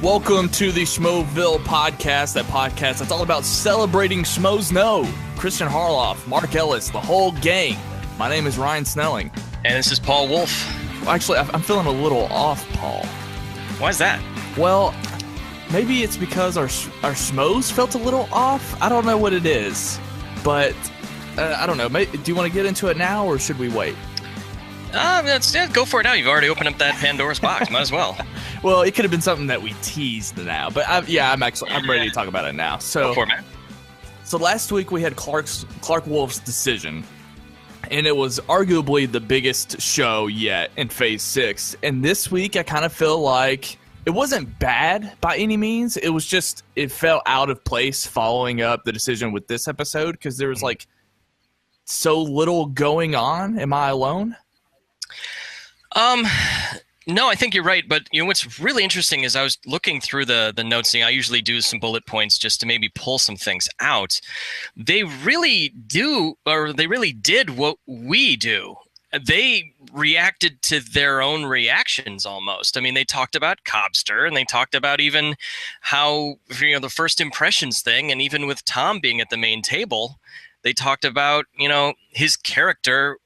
Welcome to the Schmoeville podcast, that podcast that's all about celebrating Schmoes Know. Kristian Harloff, Mark Ellis, the whole gang. My name is Ryan Snelling. And this is Paul Wolf. Actually, I'm feeling a little off, Paul. Why is that? Well, maybe it's because our Schmoes felt a little off. I don't know what it is, but I don't know. Do you want to get into it now, or should we wait? Go for it now. You've already opened up that Pandora's box. Might as well. Well, it could have been something that we teased now, but I'm ready to talk about it now. So, go for it, man. So last week we had Clark Wolf's decision, and it was arguably the biggest show yet in Phase 6. And this week I kind of feel like it wasn't bad by any means. It was just, it felt out of place following up the decision with this episode because there was like so little going on. Am I alone? No, I think you're right. But you know what's really interesting is I was looking through the notes. I usually do some bullet points just to maybe pull some things out. They really did what we do. They reacted to their own reactions almost. I mean, they talked about Cobster, and they talked about even how, the first impressions thing, and even with Tom being at the main table, they talked about, his character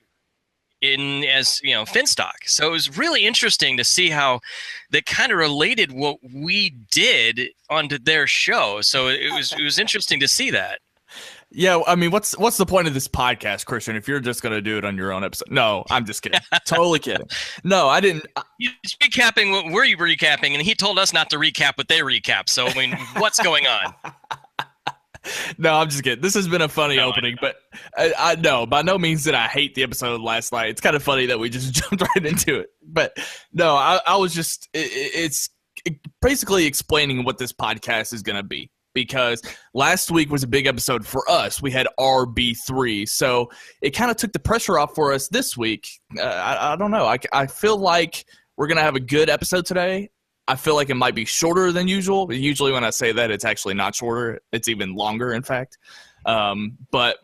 as Finstock. So it was really interesting to see how they kind of related what we did onto their show. So it was interesting to see that. Yeah, I mean, what's the point of this podcast, Kristian, if you're just going to do it on your own episode? No, I'm just kidding. Totally kidding. No, I didn't. He's recapping what we're recapping, and he told us not to recap what they recap. So, I mean, what's going on? No, I'm just kidding. This has been a funny opening, but I know by no means did I hate the episode last night. It's kind of funny that we just jumped right into it. But no, I was just it's basically explaining what this podcast is going to be, because last week was a big episode for us. We had RB3, so it kind of took the pressure off for us this week. I don't know. I feel like we're going to have a good episode today. I feel like it might be shorter than usual. Usually when I say that, it's actually not shorter. It's even longer, in fact. But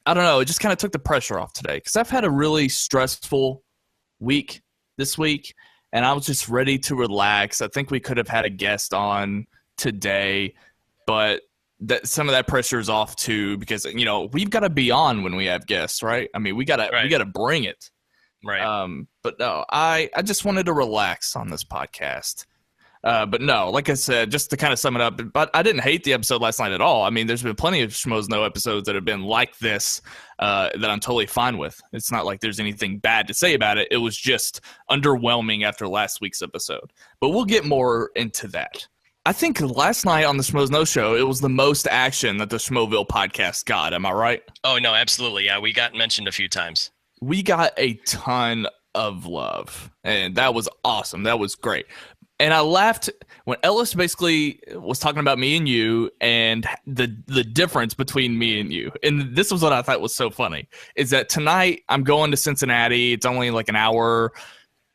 I don't know. It just kind of took the pressure off today because I've had a really stressful week this week, and I was just ready to relax. I think we could have had a guest on today, but some of that pressure is off too because, we've got to be on when we have guests, right? I mean, we got to bring it. Right. But no, I just wanted to relax on this podcast. But no, like I said, just to kind of sum it up, but I didn't hate the episode last night at all. I mean, there's been plenty of Schmoes Know episodes that have been like this that I'm totally fine with. It's not like there's anything bad to say about it. It was just underwhelming after last week's episode. But we'll get more into that. I think last night on the Schmoes Know Show, it was the most action that the Schmoeville podcast got. Am I right? Oh, no, absolutely. Yeah, we got mentioned a few times. We got a ton of love, and that was awesome. That was great. And I laughed when Ellis basically was talking about me and you and the difference between me and you. And this was what I thought was so funny, is that tonight I'm going to Cincinnati. It's only like an hour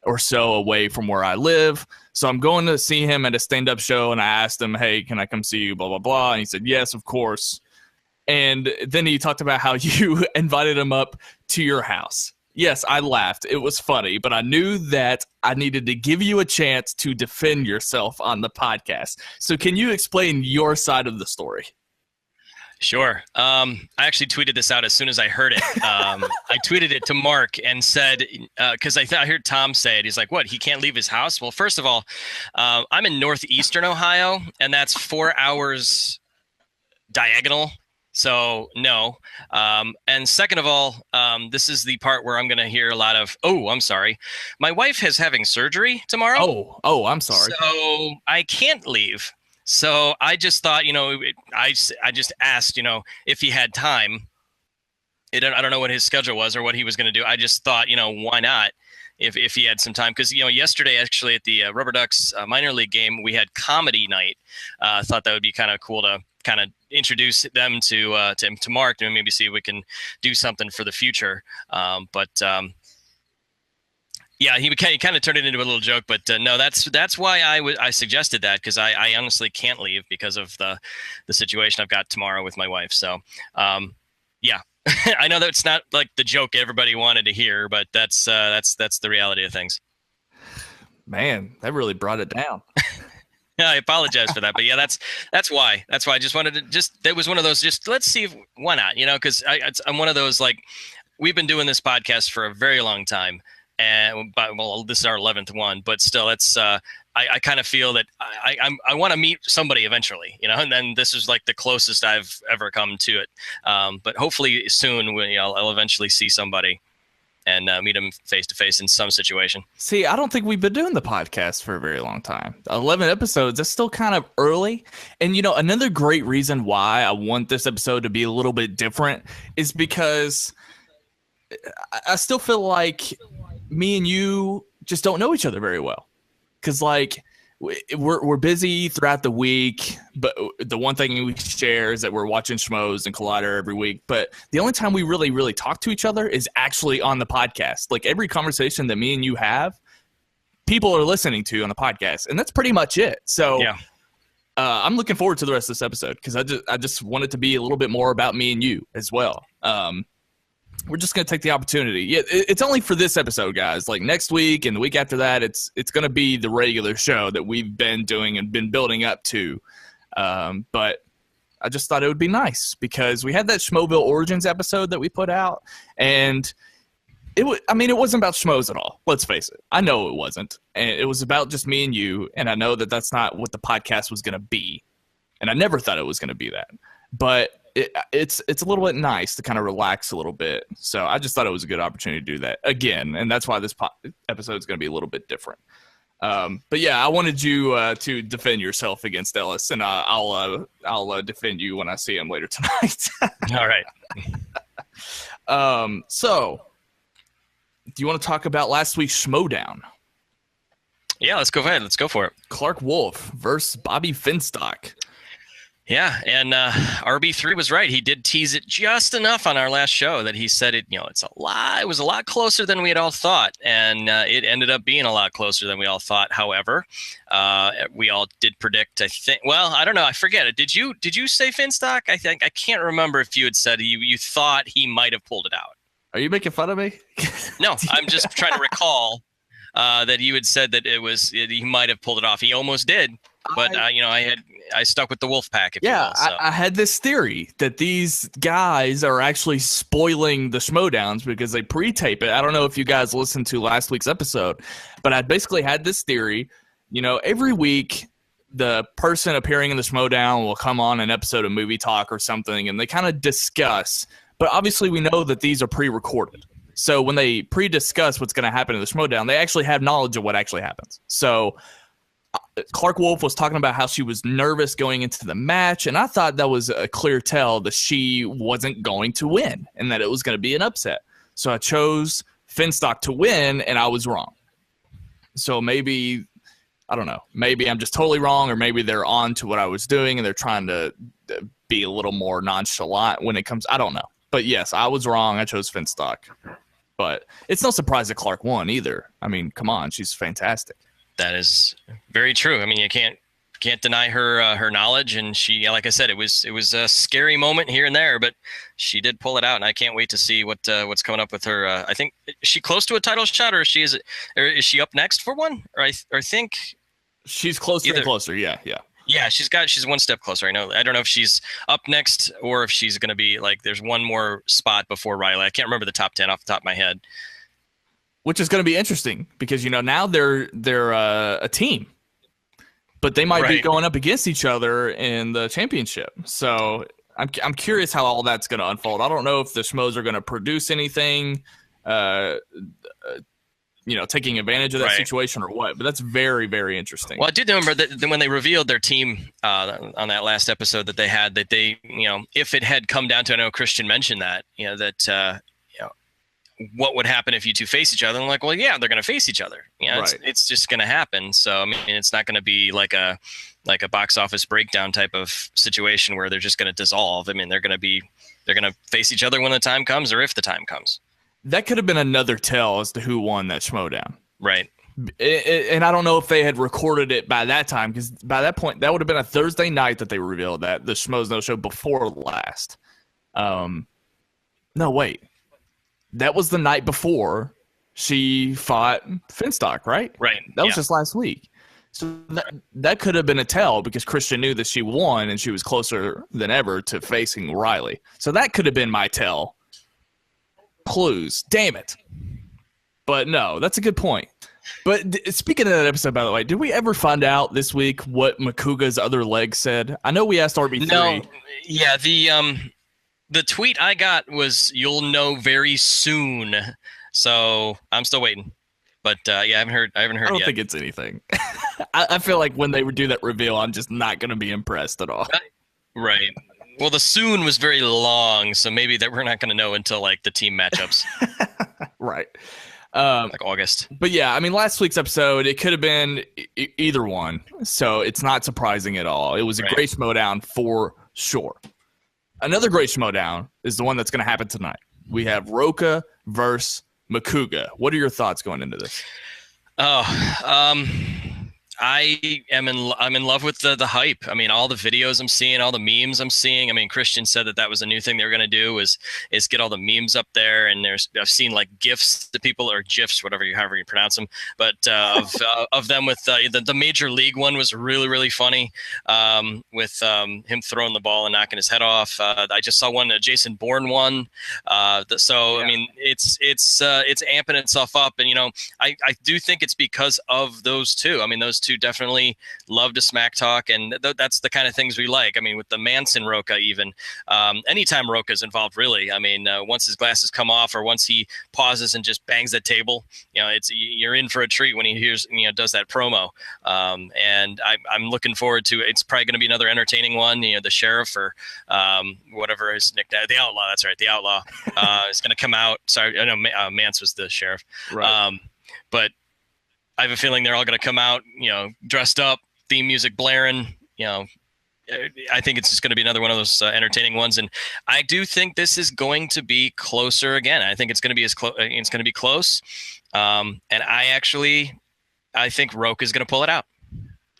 or so away from where I live. So I'm going to see him at a stand-up show, and I asked him, hey, can I come see you, blah, blah, blah. And he said, yes, of course. And then he talked about how you invited him up to your house. Yes, I laughed. It was funny, but I knew that I needed to give you a chance to defend yourself on the podcast. So can you explain your side of the story? Sure. I actually tweeted this out as soon as I heard it. I tweeted it to Mark and said, because I heard Tom say it. He's like, what, he can't leave his house? Well, first of all, I'm in northeastern Ohio, and that's 4 hours diagonal. So no. And second of all, this is the part where I'm going to hear a lot of, oh, I'm sorry. My wife is having surgery tomorrow. Oh, I'm sorry. So I can't leave. So I just thought, I just asked, if he had time. I don't know what his schedule was or what he was going to do. I just thought, why not? If he had some time, because yesterday actually at the Rubber Ducks minor league game we had comedy night. I thought that would be kind of cool to kind of introduce them to Mark and maybe see if we can do something for the future. Yeah, he kind of turned it into a little joke, but no, that's why I suggested that, because I honestly can't leave because of the situation I've got tomorrow with my wife. So yeah. I know that's not like the joke everybody wanted to hear, but that's the reality of things. Man, that really brought it down. I apologize for that, but yeah, that's why. That's why I just wanted to that was one of those. Just let's see if why not, because I'm one of those like we've been doing this podcast for a very long time, and this is our 11th one, but still, it's I kind of feel that I want to meet somebody eventually, and then this is like the closest I've ever come to it. But hopefully soon, I'll eventually see somebody and meet them face to face in some situation. See, I don't think we've been doing the podcast for a very long time. 11 episodes, that's still kind of early. And, another great reason why I want this episode to be a little bit different is because I still feel like me and you just don't know each other very well. Because, like, we're busy throughout the week, but the one thing we share is that we're watching Schmoes and Collider every week. But the only time we really, really talk to each other is actually on the podcast. Like, every conversation that me and you have, people are listening to on the podcast, and that's pretty much it. So yeah. I'm looking forward to the rest of this episode because I just want it to be a little bit more about me and you as well. We're just going to take the opportunity. Yeah, it's only for this episode, guys. Like next week and the week after that, it's going to be the regular show that we've been doing and been building up to. But I just thought it would be nice because we had that Schmoeville Origins episode that we put out, and it wasn't about Schmoes at all. Let's face it. I know it wasn't, and it was about just me and you. And I know that that's not what the podcast was going to be, and I never thought it was going to be that. But it's a little bit nice to kind of relax a little bit. So I just thought it was a good opportunity to do that again. And that's why this episode is going to be a little bit different. But yeah, I wanted you to defend yourself against Ellis, and I'll defend you when I see him later tonight. All right. So do you want to talk about last week's Schmoedown? Yeah, let's go ahead. Let's go for it. Clark Wolf versus Bobby Finstock. Yeah, and RB3 was right. He did tease it just enough on our last show that he said it. It's a lot. It was a lot closer than we had all thought, and it ended up being a lot closer than we all thought. However, we all did predict. I think. Well, I don't know. I forget it. Did you say Finstock? I can't remember if you had said you thought he might have pulled it out. Are you making fun of me? No, I'm just trying to recall that you had said that he might have pulled it off. He almost did, but I stuck with the wolf pack. If you will, so. I had this theory that these guys are actually spoiling the Schmoedowns because they pre-tape it. I don't know if you guys listened to last week's episode, but I basically had this theory. Every week the person appearing in the Schmoedown will come on an episode of Movie Talk or something, and they kind of discuss. But obviously we know that these are pre-recorded. So when they pre-discuss what's going to happen in the Schmoedown, they actually have knowledge of what actually happens. So Clark Wolf was talking about how she was nervous going into the match, and I thought that was a clear tell that she wasn't going to win and that it was going to be an upset. So I chose Finstock to win, and I was wrong. So maybe, I don't know, maybe I'm just totally wrong, or maybe they're on to what I was doing and they're trying to be a little more nonchalant when it comes. I don't know. But yes, I was wrong. I chose Finstock. But it's no surprise that Clark won either. I mean, come on, she's fantastic. That is very true. I mean, you can't deny her knowledge, and she, like I said, it was a scary moment here and there, but she did pull it out, and I can't wait to see what's coming up with her. I think, is she close to a title shot, or is she up next for one? Or I think she's closer and closer. Yeah. Yeah, she's one step closer. I don't know if she's up next or if she's going to be like, there's one more spot before Riley. I can't remember the top 10 off the top of my head. Which is going to be interesting because, now they're a team, but they might be going up against each other in the championship. So I'm curious how all that's going to unfold. I don't know if the Schmoes are going to produce anything, taking advantage of that situation or what, but that's very, very interesting. Well, I did remember that when they revealed their team on that last episode that they had, that they, if it had come down to, I know Kristian mentioned that, what would happen if you two face each other? And I'm like, well, yeah, they're going to face each other. It's just going to happen. So, I mean, it's not going to be like a box office breakdown type of situation where they're just going to dissolve. I mean, they're going to face each other when the time comes, or if the time comes. That could have been another tell as to who won that Schmoedown. Right. And I don't know if they had recorded it by that time, because by that point, that would have been a Thursday night that they revealed that, the Schmoes Know Show before last. No, wait. That was the night before she fought Finstock, right? Right. That was just last week. So that could have been a tell because Kristian knew that she won and she was closer than ever to facing Riley. So that could have been my tell. Clues. Damn it. But no, that's a good point. But speaking of that episode, by the way, did we ever find out this week what Macuga's other leg said? I know we asked RB3. No. Yeah, the tweet I got was, "You'll know very soon." So I'm still waiting. But yeah, I haven't heard I don't yet. think it's anything. I feel like when they would do that reveal, I'm just not going to be impressed at all. Right. Well, the soon was very long, so maybe that we're not going to know until like the team matchups. Right. Like August. But yeah, I mean, last week's episode, it could have been either one, so it's not surprising at all. It was a great Schmoedown for sure. Another great Schmoedown is the one that's going to happen tonight. We have Rocha versus Macuga. What are your thoughts going into this? I'm in love with the hype. I mean, all the videos I'm seeing, all the memes I'm seeing. I mean, Kristian said that was a new thing they were going to do is get all the memes up there. And I've seen like GIFs that people, or GIFs, however you pronounce them, but of them with the Major League one was really, really funny, with him throwing the ball and knocking his head off. I just saw one, a Jason Bourne one. I mean, it's amping itself up. And, I do think it's because of those two. I mean, those two definitely love to smack talk, and that's the kind of things we like. I mean, with the Manson Rocha, even anytime Rocha's involved, really. I mean, once his glasses come off, or once he pauses and just bangs that table, you're in for a treat when he hears, does that promo. And I'm looking forward to it. It's probably going to be another entertaining one. The sheriff, or whatever his nickname, the outlaw. That's right, the outlaw is going to come out. Sorry, I know Mance was the sheriff, right. But I have a feeling they're all going to come out, dressed up, theme music blaring. I think it's just going to be another one of those entertaining ones, and I do think this is going to be closer again. I think it's going to be it's going to be close, and I think Rocha is going to pull it out.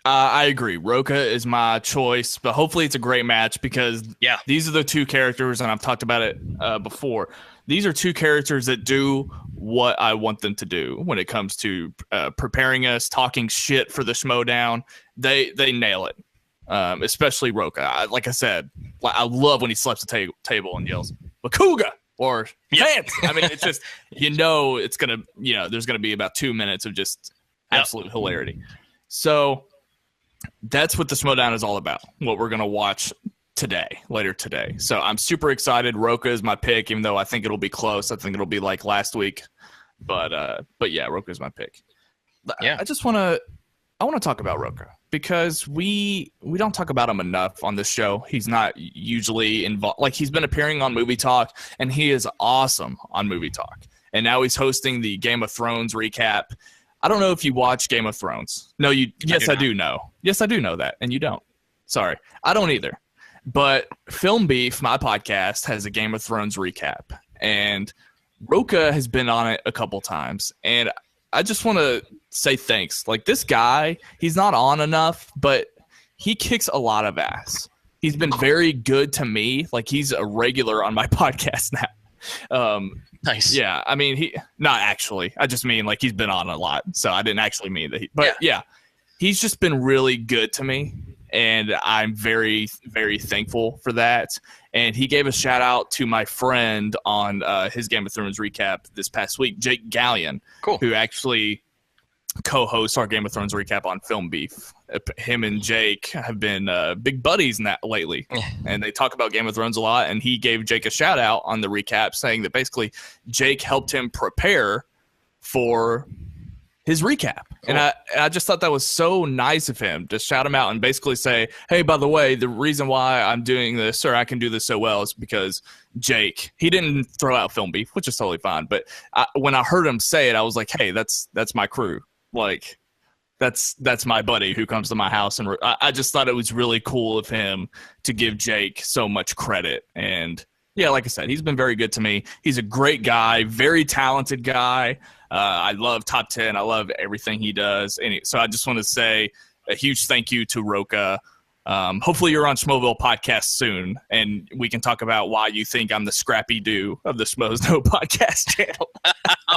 I agree. Rocha is my choice, but hopefully it's a great match because these are the two characters, and I've talked about it before. These are two characters that do what I want them to do when it comes to preparing us, talking shit for the Schmoedown. They nail it, especially Rocha. Like I said, I love when he slaps the table and yells, "Macuga!" or "Chance!" I mean, it's just, it's going to, there's going to be about 2 minutes of just absolute hilarity. So that's what the Schmoedown is all about, what we're going to watch later today. So I'm super excited. Rocha is my pick, even though I think it'll be close. I think it'll be like last week. But yeah, Rocha is my pick. Yeah. I want to talk about Rocha because we don't talk about him enough on this show. He's not usually involved. Like, he's been appearing on Movie Talk, and he is awesome on Movie Talk. And now he's hosting the Game of Thrones recap. I don't know if you watch Game of Thrones. No, yes, I do know. Yes, I do know that, and you don't. Sorry. I don't either. But Film Beef, my podcast, has a Game of Thrones recap, and Rocha has been on it a couple times, and I just want to say thanks. Like, this guy, he's not on enough, but he kicks a lot of ass. He's been very good to me. Like, he's a regular on my podcast now. Nice. Yeah, I mean, not actually. I just mean, like, he's been on a lot, so I didn't actually mean that. But yeah, he's just been really good to me. And I'm very, very thankful for that. And he gave a shout out to my friend on his Game of Thrones recap this past week, Jake Gallion, who actually co-hosts our Game of Thrones recap on Film Beef. Him and Jake have been big buddies in that lately, and they talk about Game of Thrones a lot. And he gave Jake a shout out on the recap, saying that basically Jake helped him prepare for his recap. Cool. And I just thought that was so nice of him to shout him out and basically say, hey, by the way, the reason why I'm doing this, or I can do this so well, is because Jake, he didn't throw out Film Beef, which is totally fine. But when I heard him say it, I was like, hey, that's my crew. Like, that's my buddy who comes to my house. And I just thought it was really cool of him to give Jake so much credit. And yeah, like I said, he's been very good to me. He's a great guy, very talented guy. I love Top 10. I love everything he does. And so I just want to say a huge thank you to Rocha. Hopefully you're on Schmoeville podcast soon, and we can talk about why you think I'm the Scrappy Doo of the Schmoes Know podcast channel.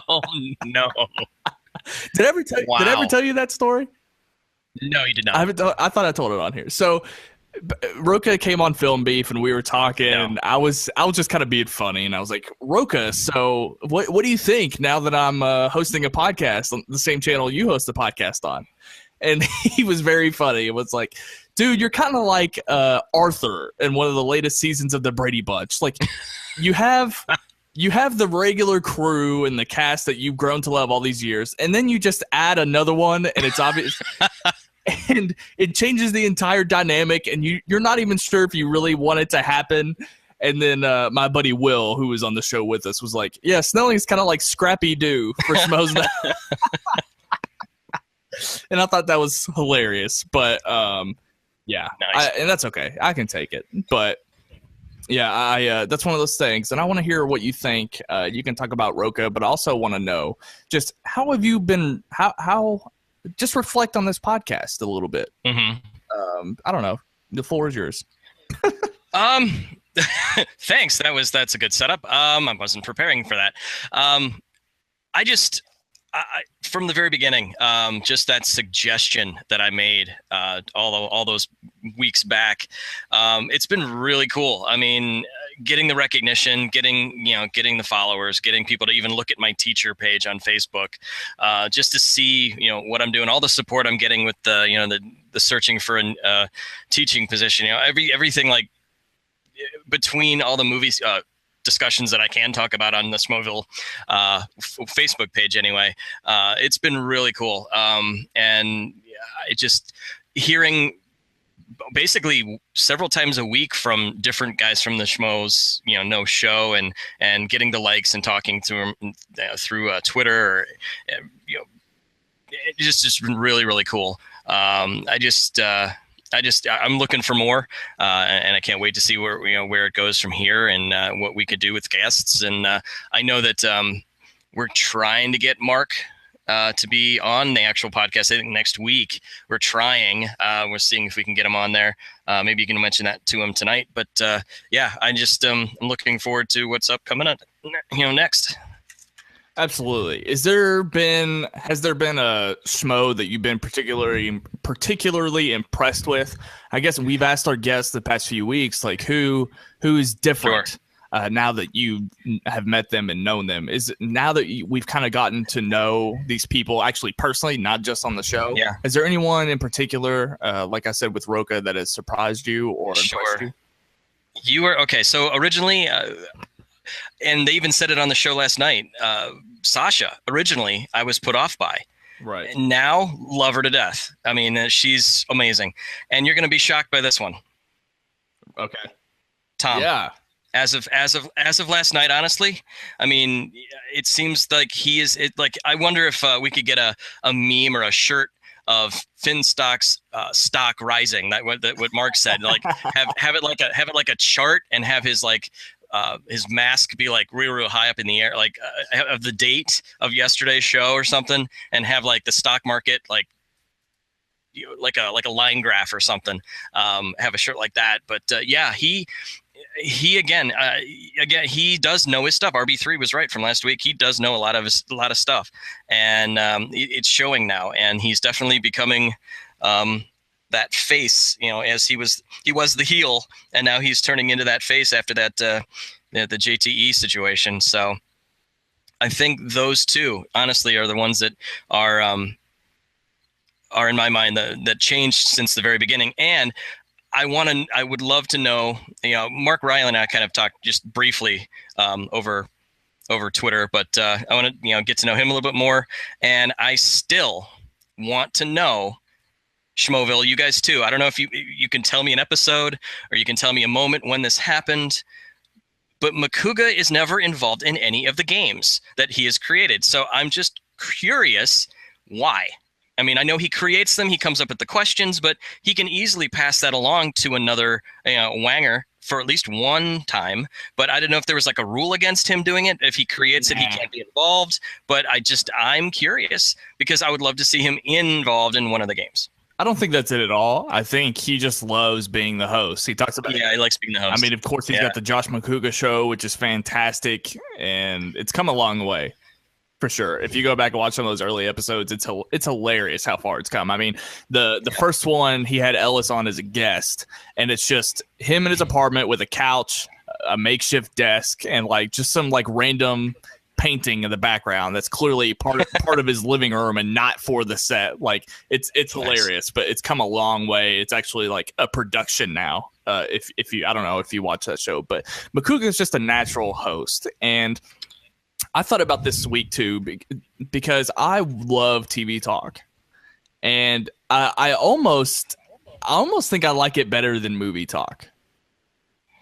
Oh, no. Did I ever tell you that story? No, you did I not. haven't. I thought I told it on here. So Rocha came on Film Beef and we were talking. No. And I was just kind of being funny, and I was like, Rocha, so what do you think now that I'm hosting a podcast on the same channel you host the podcast on? And he was very funny. It was like, dude, you're kind of like Arthur in one of the latest seasons of the Brady Bunch. Like, you have the regular crew and the cast that you've grown to love all these years, and then you just add another one, and it's obvious. And it changes the entire dynamic, and you're not even sure if you really want it to happen. And then my buddy Will, who was on the show with us, was like, yeah, Snelling is kind of like Scrappy Doo for Schmoes Know. And I thought that was hilarious. But, yeah, Nice. and that's okay. I can take it. But, yeah, that's one of those things. And I want to hear what you think. You can talk about Rocha, but I also want to know just how have you been – how just reflect on this podcast a little bit. Mm-hmm. I don't know. The floor is yours. Thanks. That's a good setup. I wasn't preparing for that. From the very beginning, just that suggestion that I made all those weeks back, it's been really cool. I mean, getting the recognition, getting the followers, getting people to even look at my teacher page on Facebook, just to see what I'm doing, all the support I'm getting with the searching for a teaching position. Everything like between all the movies. Discussions that I can talk about on the Schmoeville Facebook page anyway. It's been really cool. And it just hearing basically several times a week from different guys from the Schmoes Know Show and getting the likes and talking to them through Twitter. Or, it's just been really, really cool. I'm looking for more, and I can't wait to see where it goes from here and what we could do with guests. And I know that we're trying to get Mark to be on the actual podcast. I think next week we're trying. We're seeing if we can get him on there. Maybe you can mention that to him tonight. But yeah, I'm looking forward to what's upcoming next. Absolutely. Has there been a Schmo that you've been particularly impressed with? I guess we've asked our guests the past few weeks, like who is different. Sure. Now that you have met them and known them? Is it now that we've kind of gotten to know these people actually personally, not just on the show? Yeah. Is there anyone in particular, like I said with Rocha, that has surprised you or impressed you? You were okay. So originally, and they even said it on the show last night. Sasha, originally, I was put off by. Right. And now, love her to death. I mean, she's amazing. And you're going to be shocked by this one. Okay. Tom. Yeah. As of last night, honestly, I mean, it seems like he is. I wonder if we could get a meme or a shirt of Finstock's stock rising. What Mark said. Like have it like a chart and have his mask be like real high up in the air, like of the date of yesterday's show or something, and have like the stock market like a line graph or something. Have a shirt like that. But yeah, he again he does know his stuff. RB3 was right from last week. He does know a lot of stuff, and it's showing now. And he's definitely becoming that face, as he was the heel, and now he's turning into that face after that the JTE situation. So I think those two, honestly, are the ones that are in my mind that changed since the very beginning. And I would love to know, Mark Riley and I kind of talked just briefly over Twitter, but I want to get to know him a little bit more. And I still want to know, Schmoeville, you guys too. I don't know if you can tell me an episode or you can tell me a moment when this happened, but Macuga is never involved in any of the games that he has created. So I'm just curious why. I mean, I know he creates them, he comes up with the questions, but he can easily pass that along to another wanger for at least one time. But I don't know if there was like a rule against him doing it. If he creates it, he can't be involved. But I'm curious because I would love to see him involved in one of the games. I don't think that's it at all. I think he just loves being the host. He talks about he likes being the host. I mean, of course, he's got the Josh Macuga show, which is fantastic, and it's come a long way. For sure. If you go back and watch some of those early episodes, it's hilarious how far it's come. I mean, the first one, he had Ellis on as a guest, and it's just him in his apartment with a couch, a makeshift desk, and like just some like random painting in the background that's clearly part of his living room and not for the set. Like it's hilarious, but it's come a long way. It's actually like a production now. If you I don't know if you watch that show, but Macuga is just a natural host. And I thought about this week too, because I love TV talk, and I almost think I like it better than movie talk.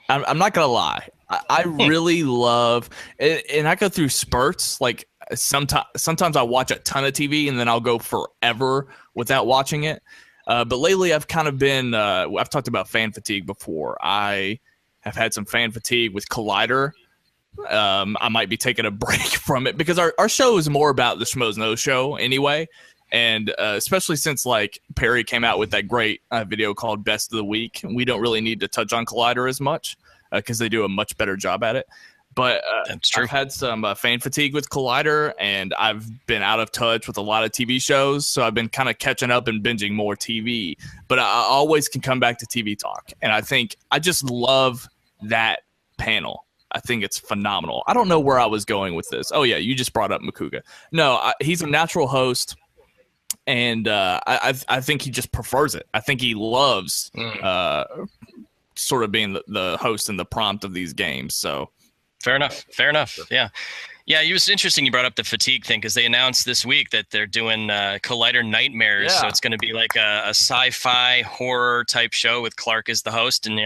I'm not gonna lie, I really love, and I go through spurts. Like sometimes I watch a ton of TV, and then I'll go forever without watching it. But lately, I've kind of been. I've talked about fan fatigue before. I have had some fan fatigue with Collider. I might be taking a break from it because our show is more about the Schmoes Know Show anyway. And especially since like Perry came out with that great video called Best of the Week, we don't really need to touch on Collider as much because they do a much better job at it. But That's true. I've had some fan fatigue with Collider, and I've been out of touch with a lot of TV shows. So I've been kind of catching up and binging more TV. But I always can come back to TV talk. And I think I just love that panel. I think it's phenomenal. I don't know where I was going with this. Oh, yeah, you just brought up Macuga. No, he's a natural host, and I think he just prefers it. I think he loves sort of being the host and the prompt of these games. So Fair enough. Yeah. Yeah, it was interesting you brought up the fatigue thing because they announced this week that they're doing Collider Nightmares. Yeah. So it's going to be like a sci-fi horror type show with Clark as the host, and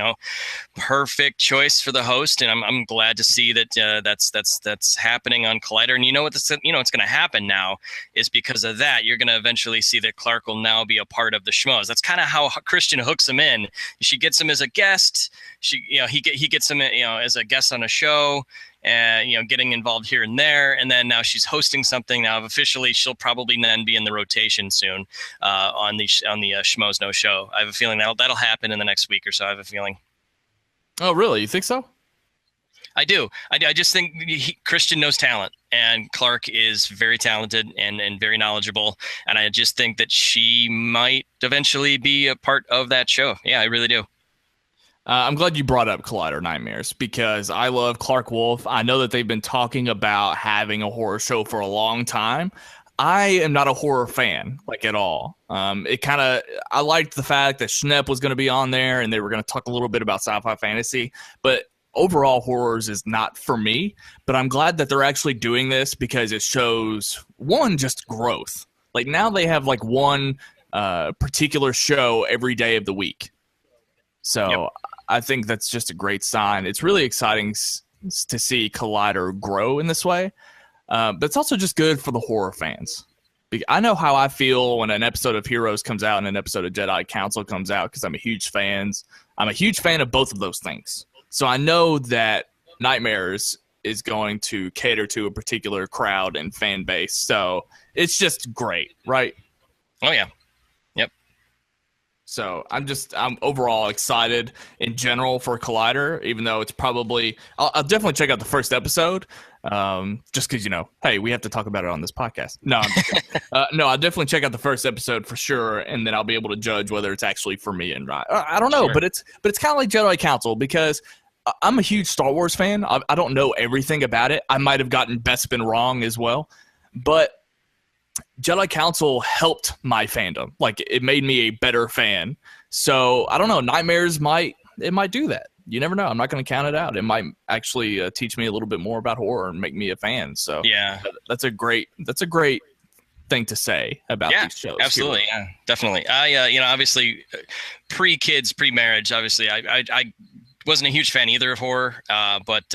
perfect choice for the host. And I'm glad to see that that's happening on Collider. And what's going to happen now is because of that, you're going to eventually see that Clark will now be a part of the Schmoes. That's kind of how Kristian hooks him in. She gets him as a guest. He gets him as a guest on a show. Getting involved here and there, and then now she's hosting something. Now, officially, she'll probably then be in the rotation soon on the Schmoes Know Show. I have a feeling that'll happen in the next week or so. I have a feeling. Oh, really? You think so? I do. I just think Kristian knows talent, and Clark is very talented and very knowledgeable, and I just think that she might eventually be a part of that show. Yeah, I really do. I'm glad you brought up Collider Nightmares because I love Clark Wolf. I know that they've been talking about having a horror show for a long time. I am not a horror fan, like at all. I liked the fact that Schnepp was going to be on there and they were going to talk a little bit about sci-fi fantasy, but overall horrors is not for me. But I'm glad that they're actually doing this because it shows just growth. Like now they have like one particular show every day of the week. So yep. I think that's just a great sign. It's really exciting to see Collider grow in this way. But it's also just good for the horror fans. I know how I feel when an episode of Heroes comes out and an episode of Jedi Council comes out because I'm a huge fan of both of those things. So I know that Nightmares is going to cater to a particular crowd and fan base. So it's just great, right? Oh, yeah. So I'm overall excited in general for Collider, even though it's probably I'll definitely check out the first episode, just because hey, we have to talk about it on this podcast. No, I'm just kidding. No, I'll definitely check out the first episode for sure, and then I'll be able to judge whether it's actually for me and not. I don't know, sure. but it's kind of like Jedi Council because I'm a huge Star Wars fan. I don't know everything about it. I might have gotten Bespin wrong as well, but Jedi Council helped my fandom. Like it made me a better fan. So I don't know. Nightmares might do that. You never know. I'm not going to count it out. It might actually teach me a little bit more about horror and make me a fan. So yeah, that's a great thing to say about these shows. Absolutely, yeah, definitely. I obviously pre-kids, pre-marriage. Obviously, I wasn't a huge fan either of horror, but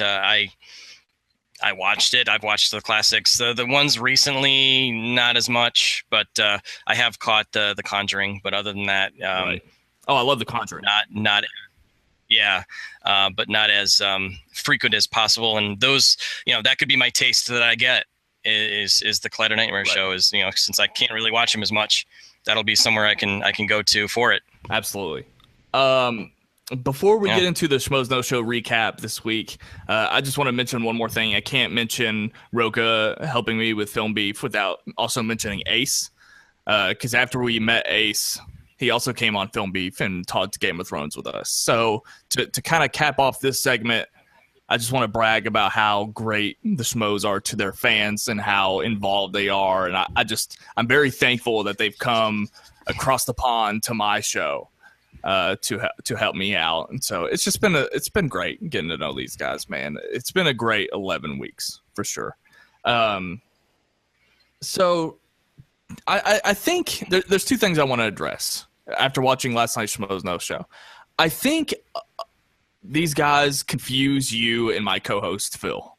I watched it. I've watched the classics. The ones recently, not as much, but I have caught The Conjuring. But other than that, right. Oh, I love The Conjuring. But not as frequent as possible. And those, that could be my taste that I get is the Collider Nightmare show. Is since I can't really watch them as much, that'll be somewhere I can go to for it. Absolutely. before we get into the Schmoes Know Show recap this week, I just want to mention one more thing. I can't mention Rocha helping me with Film Beef without also mentioning Ace, because after we met Ace, he also came on Film Beef and talked Game of Thrones with us. So to kind of cap off this segment, I just want to brag about how great the Schmoes are to their fans and how involved they are. And I'm very thankful that they've come across the pond to my show to help me out. And so it's been great getting to know these guys, man. It's been a great 11 weeks for sure. So I think there's two things I want to address after watching last night's Schmoes Know Show. I think these guys confuse you and my co-host Phil.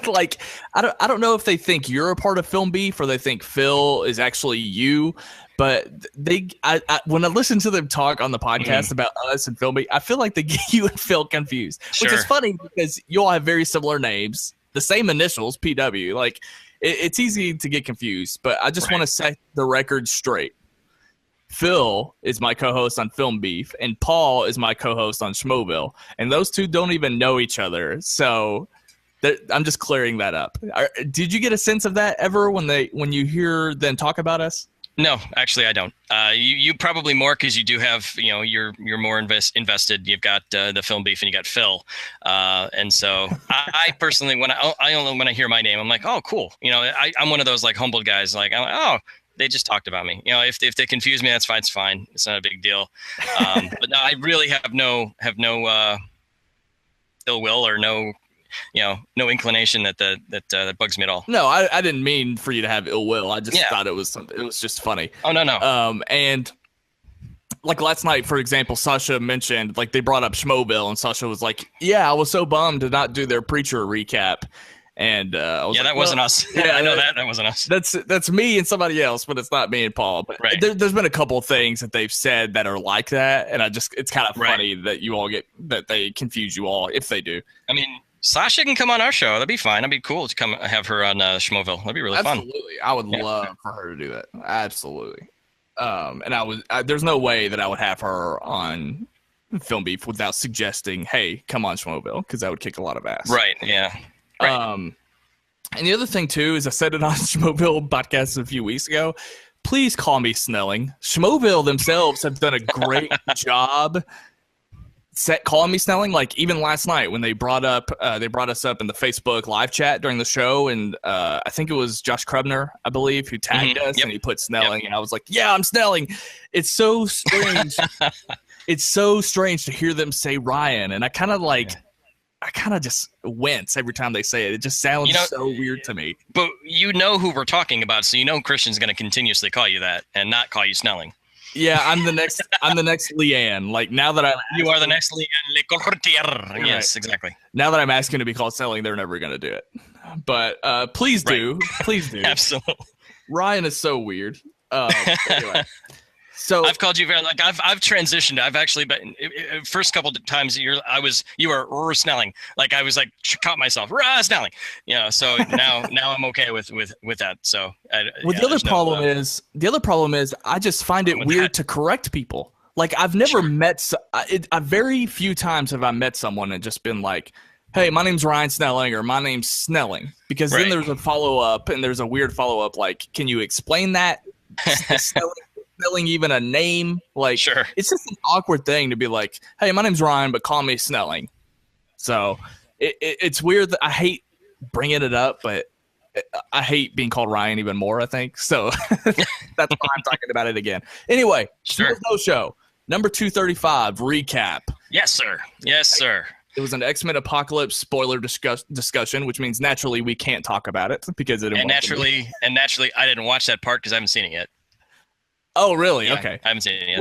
Like, I don't know if they think you're a part of Film Beef or they think Phil is actually you, but when I listen to them talk on the podcast about us and Film Beef, I feel like they get you and Phil confused, which is funny because you all have very similar names, the same initials, PW. Like, it's easy to get confused, but I just want to set the record straight. Phil is my co-host on Film Beef, and Paul is my co-host on Schmoeville, and those two don't even know each other. So I'm just clearing that up. Did you get a sense of that ever when you hear them talk about us? No, actually, I don't. You probably more because you do have, you're more invested. You've got the Film Beef and you got Phil, and so I personally, when I hear my name, I'm like, oh, cool. I'm one of those like humbled guys. Like, oh, they just talked about me. If they confuse me, that's fine. It's fine. It's not a big deal. But no, I really have no ill will or no inclination that bugs me at all. No, I didn't mean for you to have ill will. I just thought it was something. It was just funny. Oh, no. And like last night, for example, Sasha mentioned, like, they brought up Schmoeville, and Sasha was like, yeah, I was so bummed to not do their Preacher recap. And I was that wasn't us. Yeah, I know that wasn't us. That's me and somebody else, but it's not me and Paul. But there's been a couple of things that they've said that are like that, and it's kind of funny that you all that they confuse you all if they do. I mean, Sasha can come on our show. That'd be fine. That'd be cool to come have her on Schmoeville. That'd be really fun. Absolutely, I would love for her to do that. Absolutely. And there's no way that I would have her on Film Beef without suggesting, hey, come on Schmoeville, because that would kick a lot of ass. Right. Yeah. Right. And the other thing too is I said it on Schmoeville podcast a few weeks ago. Please call me Snelling. Schmoeville themselves have done a great job calling me Snelling. Like, even last night when they brought us up in the Facebook live chat during the show, and I think it was Josh Krubner, I believe, who tagged us, and he put Snelling, and I was like, yeah, I'm Snelling. It's so strange. It's so strange to hear them say Ryan, and I kind of just wince every time they say it. It just sounds so weird to me. But you know who we're talking about, so Kristian's going to continuously call you that and not call you Snelling. Yeah, I'm the next Leanne. Like, now that you are the next Leanne Le Courtier. Yes, exactly. Now that I'm asking to be called Snelling, they're never going to do it. But please do. Please do. Absolutely. Ryan is so weird. Anyway. So I've called you I've transitioned. I've actually been first couple of times you were Snelling. Like, I was like caught myself Snelling. So now I'm okay with that. So the other problem is I just find it weird to correct people. Like, I've never met very few times have I met someone and just been like, hey, my name's Ryan Snelling, or my name's Snelling, because then there's a follow up, and there's a weird follow up like, can you explain that? Snelling even a name? Like, sure. It's just an awkward thing to be like, hey, my name's Ryan, but call me Snelling. So it's weird that I hate bringing it up, but I hate being called Ryan even more, I think. So that's why I'm talking about it again. Anyway, Schmoes Know Show, number 235, recap. Yes, sir. Yes, sir. It was an X-Men Apocalypse spoiler discussion, which means naturally we can't talk about it because it. And naturally, I didn't watch that part because I haven't seen it yet. Oh, really? Yeah, okay. I haven't seen it yet.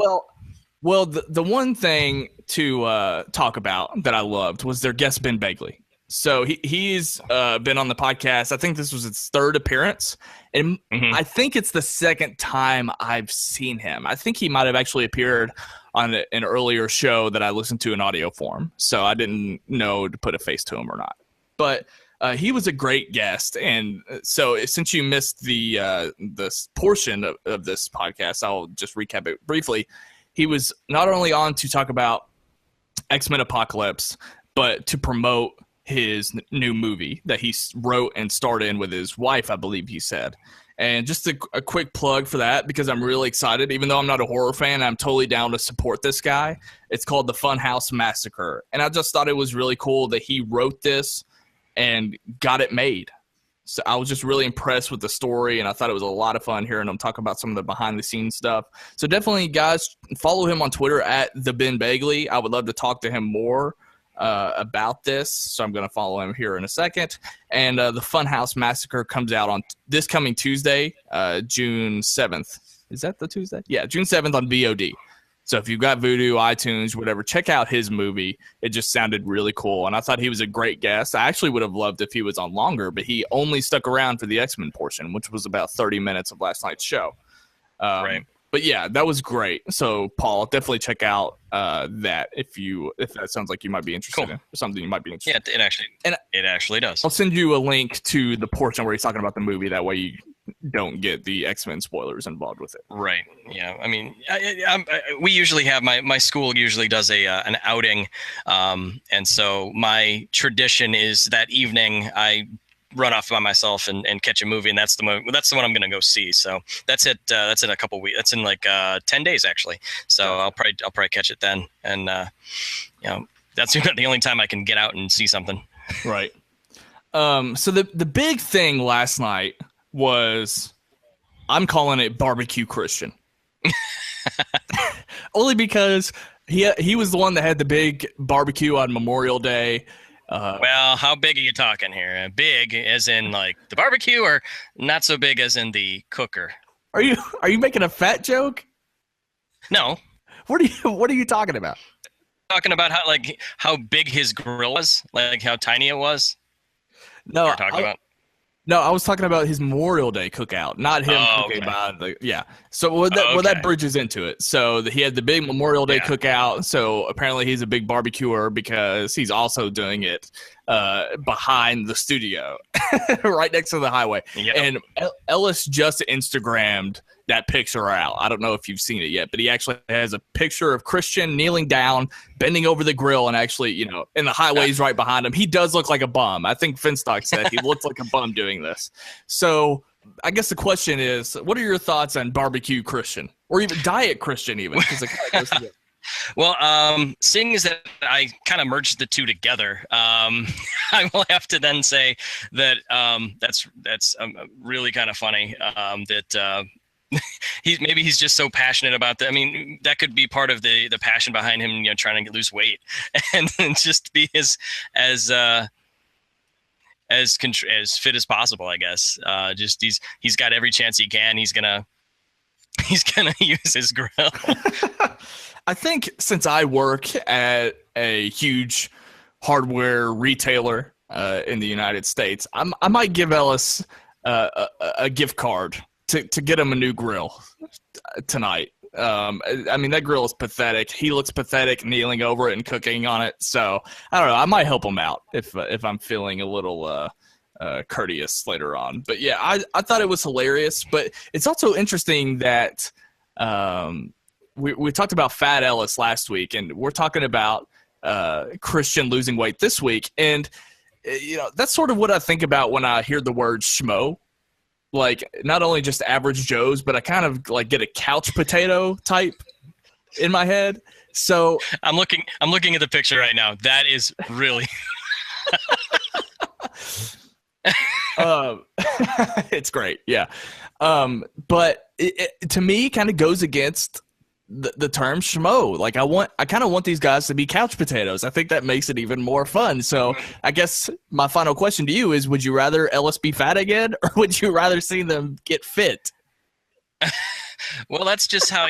Well, the one thing to talk about that I loved was their guest, Ben Begley. So he's been on the podcast. I think this was his third appearance. And I think it's the second time I've seen him. I think he might have actually appeared on an earlier show that I listened to in audio form. So I didn't know to put a face to him or not. But he was a great guest. And so since you missed this portion of this podcast, I'll just recap it briefly. he was not only on to talk about X-Men Apocalypse, but to promote his new movie that he wrote and starred in with his wife, I believe he said. And just a quick plug for that, because I'm really excited. Even though I'm not a horror fan, I'm totally down to support this guy. It's called The Funhouse Massacre. And I just thought it was really cool that he wrote this and got it made. So I was just really impressed with the story, and I thought it was a lot of fun hearing him talk about some of the behind-the-scenes stuff. So definitely, guys, follow him on Twitter at the Ben Bagley. I would love to talk to him more about this, so I'm going to follow him here in a second. And the Funhouse Massacre comes out on this coming Tuesday, June 7th. Is that the Tuesday? Yeah, June 7th on VOD. So if you've got Vudu, iTunes, whatever, check out his movie. It just sounded really cool, and I thought he was a great guest. I actually would have loved if he was on longer, but he only stuck around for the X-Men portion, which was about 30 minutes of last night's show. Right. But yeah, that was great. So Paul, definitely check out that if that sounds like you might be interested in, or something you might be interested in. Yeah, it actually does. I'll send you a link to the portion where he's talking about the movie. That way you don't get the X-Men spoilers involved with it. Right. Yeah. I mean, we usually have my school usually does an outing, and so my tradition is that evening I run off by myself and catch a movie, and that's the one I'm going to go see. So that's it. That's in a couple weeks. That's in like 10 days actually. So I'll probably catch it then, and that's the only time I can get out and see something. Right. So the big thing last night was, I'm calling it BBQ Kristian. Only because he was the one that had the big barbecue on Memorial Day. Well, how big are you talking here? Big as in like the barbecue, or not so big as in the cooker? Are you making a fat joke? No. What are you talking about? Talking about how big his grill was, like how tiny it was. No, No, I was talking about his Memorial Day cookout, not him cooking by yeah. So where that bridges into it. So he had the big Memorial Day cookout. So apparently he's a big barbecuer because he's also doing it behind the studio, right next to the highway. Yep. And Ellis just Instagrammed that picture out. I don't know if you've seen it yet, but he actually has a picture of Kristian kneeling down, bending over the grill, and actually, and the highway's right behind him. He does look like a bum. I think Finstock said he looks like a bum doing this. So I guess the question is, what are your thoughts on barbecue Kristian, or even diet Kristian, even? Because it kind of goes together. Well, seeing as that I kind of merged the two together, I will have to then say that that's really kind of funny that he's just so passionate about that. I mean, that could be part of the passion behind him, trying to lose weight and just be as fit as possible, I guess. Just he's got every chance he can. He's gonna use his grill. I think since I work at a huge hardware retailer in the United States, I might give Ellis a gift card to get him a new grill tonight. I mean, that grill is pathetic. He looks pathetic kneeling over it and cooking on it. So I don't know. I might help him out if I'm feeling a little courteous later on. But yeah, I thought it was hilarious. But it's also interesting that we talked about Fat Ellis last week, and we're talking about Kristian losing weight this week. And that's sort of what I think about when I hear the word schmo. Like, not only just average Joes, but I kind of like get a couch potato type in my head. So I'm looking at the picture right now. That is really it's great. Yeah. But it to me kind of goes against the term schmo. Like, I kind of want these guys to be couch potatoes. I think that makes it even more fun. So I guess my final question to you is, would you rather Ellis be fat again, or would you rather see them get fit? Well, that's just how,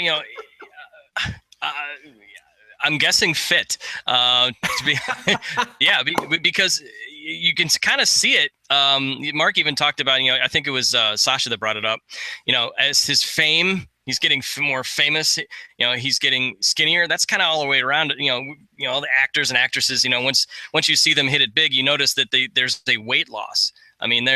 I'm guessing fit, because you can kind of see it. Mark even talked about, I think it was Sasha that brought it up, as his fame, he's getting more famous, he's getting skinnier. That's kind of all the way around. The actors and actresses, once you see them hit it big, you notice that there's a weight loss. I mean,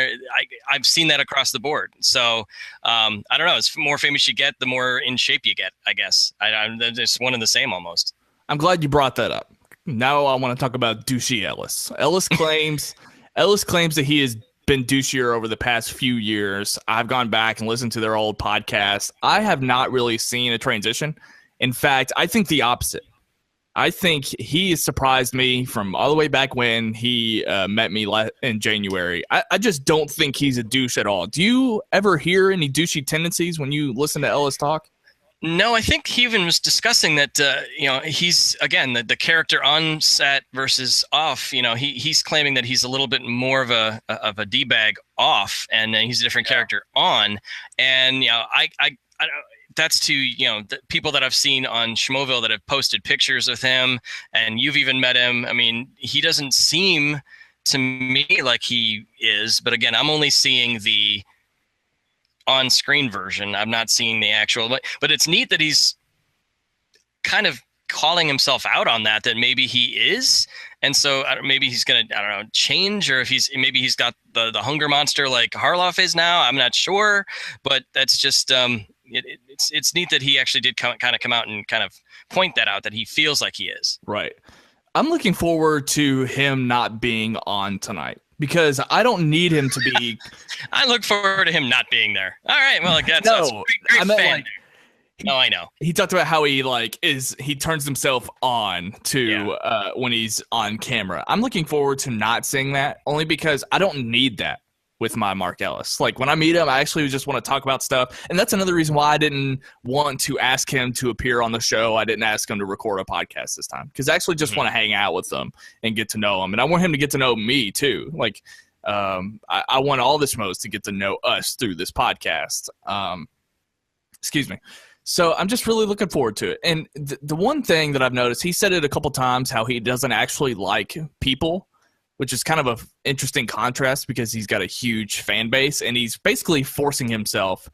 I've seen that across the board. So I don't know. It's more famous you get, the more in shape you get, I guess. It's one and the same almost. I'm glad you brought that up. Now I want to talk about Douche Ellis. Ellis claims that he has been douchier over the past few years. I've gone back and listened to their old podcast. I have not really seen a transition. In fact, I think the opposite. I think he has surprised me from all the way back when he met me in January. I just don't think he's a douche at all. Do you ever hear any douchey tendencies when you listen to Ellis talk? No, I think he even was discussing that, he's, again, the character on set versus off. He's claiming that he's a little bit more of a D-bag off, and he's a different character on. And, I that's to, the people that I've seen on Schmoeville that have posted pictures of him, and you've even met him. I mean, he doesn't seem to me like he is, but again, I'm only seeing the on-screen version. I'm not seeing the actual, but it's neat that he's kind of calling himself out on that maybe he is. And so maybe he's going to, I don't know, change, or if he's got the hunger monster like Harloff is now. I'm not sure, but that's just, it's neat that he actually did kind of come out and kind of point that out, that he feels like he is. Right. I'm looking forward to him not being on tonight, because I don't need him to be. I look forward to him not being there. All right. Well, that's great I meant fan. No, I know. He talked about how he he turns himself on to when he's on camera. I'm looking forward to not seeing that, only because I don't need that with my Mark Ellis. Like, when I meet him, I actually just want to talk about stuff. And that's another reason why I didn't want to ask him to appear on the show. I didn't ask him to record a podcast this time, because I actually just want to hang out with him and get to know him. And I want him to get to know me too. Like, I want all the Schmoes to get to know us through this podcast. Excuse me. So I'm just really looking forward to it. And the one thing that I've noticed, he said it a couple times, how he doesn't actually like people, which is kind of an interesting contrast, because he's got a huge fan base and he's basically forcing himself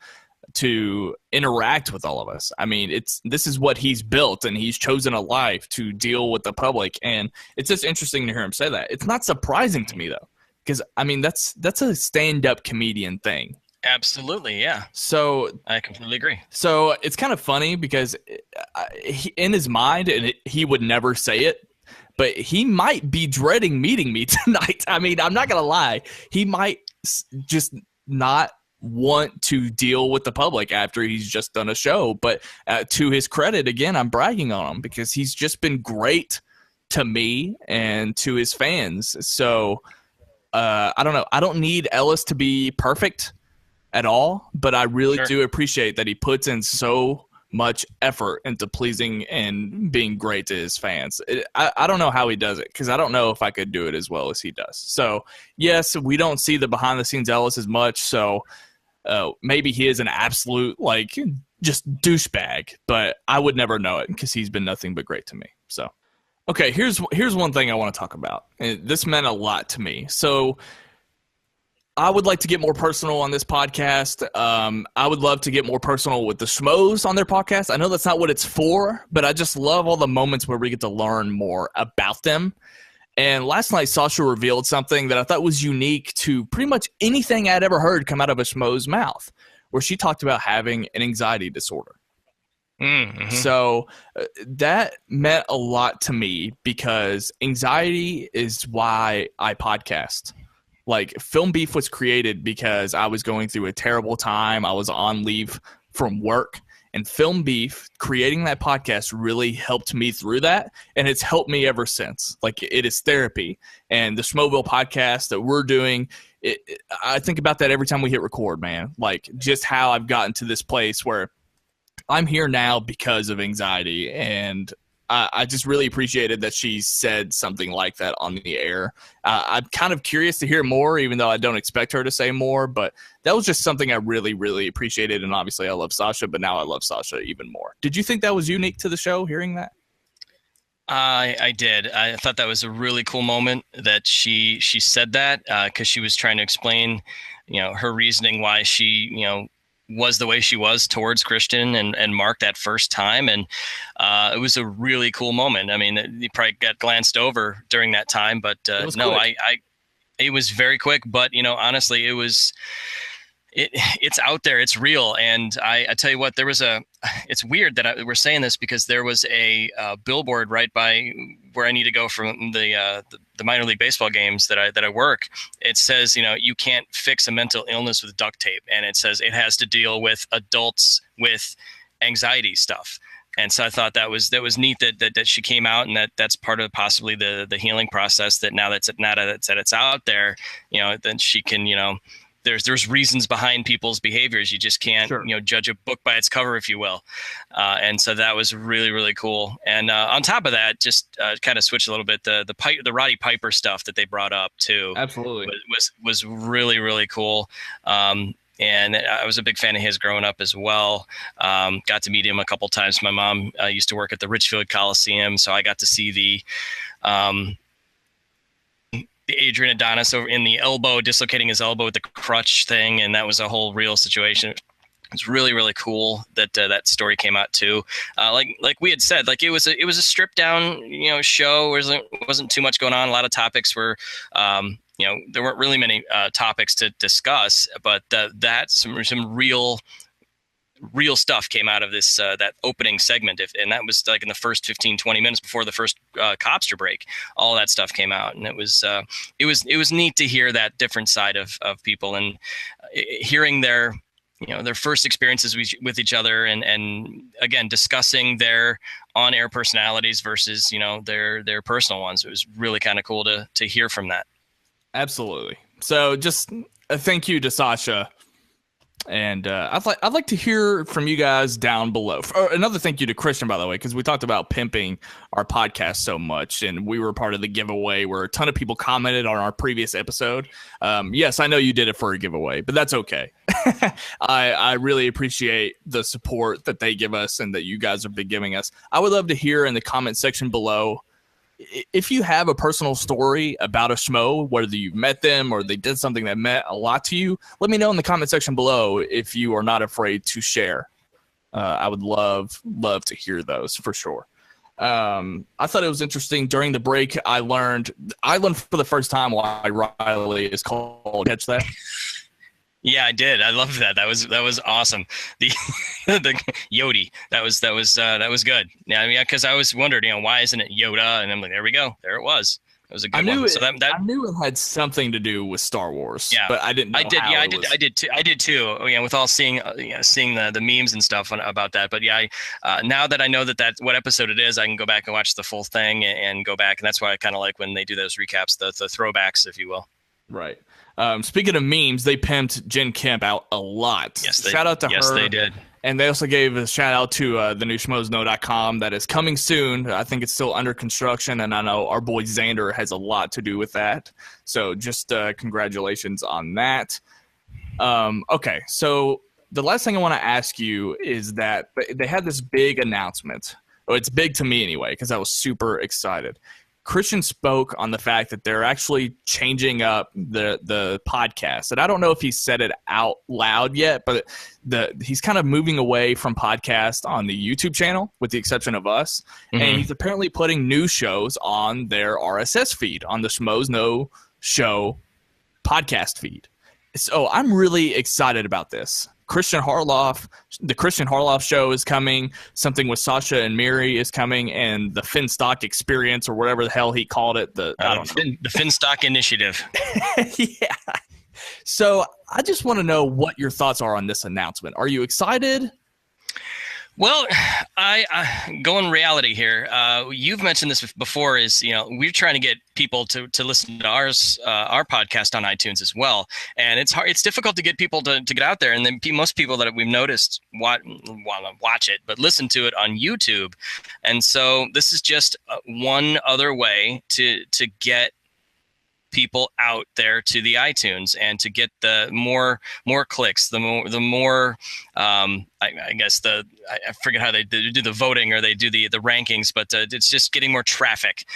to interact with all of us. I mean, this is what he's built, and he's chosen a life to deal with the public. And it's just interesting to hear him say that. It's not surprising to me, though, because, I mean, that's a stand-up comedian thing. Absolutely, yeah. So I completely agree. So it's kind of funny, because in his mind, and he would never say it, but he might be dreading meeting me tonight. I mean, I'm not going to lie. He might just not want to deal with the public after he's just done a show. But to his credit, again, I'm bragging on him, because he's just been great to me and to his fans. So I don't know. I don't need Ellis to be perfect at all, but I really do appreciate that he puts in so much effort into pleasing and being great to his fans. I don't know how he does it, because I don't know if I could do it as well as he does. So, yes, we don't see the behind-the-scenes Ellis as much, so maybe he is an absolute, just douchebag, but I would never know it, because he's been nothing but great to me. So, okay, here's one thing I want to talk about. And this meant a lot to me. So, I would like to get more personal on this podcast. I would love to get more personal with the Schmoes on their podcast. I know that's not what it's for, but I just love all the moments where we get to learn more about them. And last night, Sasha revealed something that I thought was unique to pretty much anything I'd ever heard come out of a Schmoe's mouth, where she talked about having an anxiety disorder. Mm-hmm. So that meant a lot to me, because anxiety is why I podcast. Like, Film Beef was created because I was going through a terrible time. I was on leave from work, and Film Beef, creating that podcast, really helped me through that, and it's helped me ever since. Like, it is therapy. And the Schmoeville podcast that we're doing, I think about that every time we hit record, man. Like, just how I've gotten to this place where I'm here now because of anxiety, and I just really appreciated that she said something like that on the air. I'm kind of curious to hear more, even though I don't expect her to say more, but that was just something I really, really appreciated. And obviously I love Sasha, but now I love Sasha even more. Did you think that was unique to the show, hearing that? I did. I thought that was a really cool moment that she said that, because she was trying to explain, her reasoning why she, was the way she was towards Kristian and Mark that first time. And it was a really cool moment. I mean, you probably got glanced over during that time, but no, quick. It was very quick, but honestly, it's out there, it's real. And I tell you what, it's weird that we're saying this, because there was a billboard right by where I need to go from the minor league baseball games that I work. It says, you can't fix a mental illness with duct tape. And it says it has to deal with adults with anxiety stuff. And so I thought that was neat that she came out, and that's part of possibly the healing process, that now that it's out there, then she can, there's reasons behind people's behaviors. You just can't, Sure. Judge a book by its cover, if you will. And so that was really, really cool. And on top of that, just kind of switch a little bit, the Roddy Piper stuff that they brought up too. Absolutely. Was really, really cool. And I was a big fan of his growing up as well. Got to meet him a couple times. My mom used to work at the Richfield Coliseum, so I got to see the Adrian Adonis over in the elbow, dislocating his elbow with the crutch thing, and that was a whole real situation. It's really, really cool that that story came out too. Like we had said, like it was a stripped down show. Wasn't too much going on. A lot of topics were. There weren't really many topics to discuss, but some real stuff came out of this that opening segment, and that was like in the first 15-20 minutes before the first Copster break. All that stuff came out, and it was neat to hear that different side of people, and hearing their first experiences with each other, and again discussing their on-air personalities versus their personal ones. It was really kind of cool to hear from that. Absolutely. So just a thank you to Sasha. And I'd like to hear from you guys down below. Another thank you to Kristian, by the way, because we talked about pimping our podcast so much, and we were part of the giveaway where a ton of people commented on our previous episode. Yes, I know you did it for a giveaway, but that's okay. I really appreciate the support that they give us and that you guys have been giving us. I would love to hear in the comment section below if you have a personal story about a Schmo, whether you've met them or they did something that meant a lot to you. Let me know in the comment section below if you are not afraid to share. I would love to hear those for sure. I thought it was interesting during the break. I learned for the first time why Riley is called. Catch that? Yeah, I did. I loved that. That was awesome. The Yodi. That was good. Yeah, I mean, because I was wondering, why isn't it Yoda? And I'm like, there we go. There it was. It was a good one. I knew it had something to do with Star Wars. Yeah, but I didn't know I did too. With all seeing the memes and stuff about that. But yeah, now that I know that's what episode it is, I can go back and watch the full thing and go back. And that's why I kind of like when they do those recaps, the throwbacks, if you will. Right. Speaking of memes, they pimped Jen Kemp out a lot. Yes, shout out to her. Yes, they did. And they also gave a shout out to the new schmoesknow.com that is coming soon. I think it's still under construction, and I know our boy Xander has a lot to do with that. So just congratulations on that. Okay, so the last thing I want to ask you is that they had this big announcement. Well, it's big to me anyway, because I was super excited. Kristian spoke on the fact that they're actually changing up the podcast. And I don't know if he said it out loud yet, but he's kind of moving away from podcast on the YouTube channel, with the exception of us. Mm-hmm. And he's apparently putting new shows on their RSS feed, on the Schmoes Know Show podcast feed. So I'm really excited about this. The Kristian Harloff show is coming. Something with Sasha and Miri is coming, and the Finstock Experience, or whatever the hell he called it. I don't know. The Finstock Initiative. Yeah. So I just want to know what your thoughts are on this announcement. Are you excited? Well, I go in reality here. You've mentioned this before. We're trying to get people to listen to our podcast on iTunes as well, and it's hard. It's difficult to get people to get out there. And then most people that we've noticed want to watch it, but listen to it on YouTube. And so this is just one other way to get people out there to the iTunes and to get the more clicks, the more I guess I forget how they do the voting, or they do the rankings, but it's just getting more traffic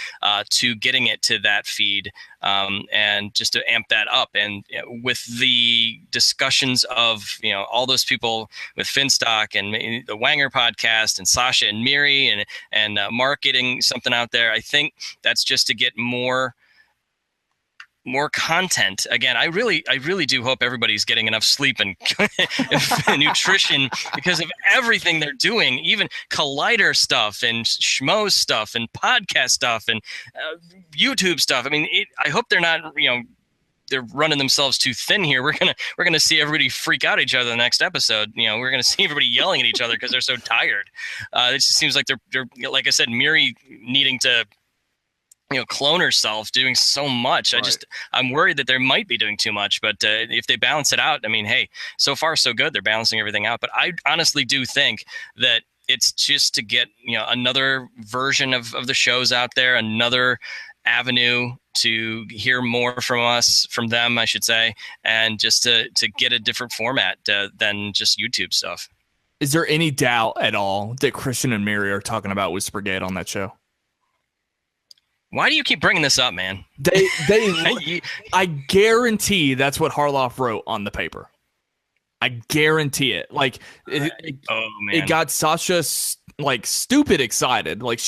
to getting it to that feed, and just to amp that up. And with the discussions of all those people with Finstock and the Wanger podcast and Sasha and Miri and Mark getting something out there, I think that's just to get more more content. Again, I really do hope everybody's getting enough sleep and nutrition because of everything they're doing, even Collider stuff and Schmoes stuff and podcast stuff and YouTube stuff. I mean, I hope they're not, they're running themselves too thin here. We're gonna see everybody freak out at each other the next episode. We're gonna see everybody yelling at each other because they're so tired. It just seems like they're like I said, Miri needing to clone herself, doing so much. Right. I'm worried that they might be doing too much, but if they balance it out, I mean, hey, so far so good. They're balancing everything out. But I honestly do think that it's just to get another version of the shows out there, another avenue to hear more from them, I should say, and just to get a different format than just YouTube stuff. Is there any doubt at all that Kristian and Miri are talking about Whispergate on that show? Why do you keep bringing this up, man? I guarantee that's what Harloff wrote on the paper. I guarantee it. Like, it got Sasha like stupid excited. Like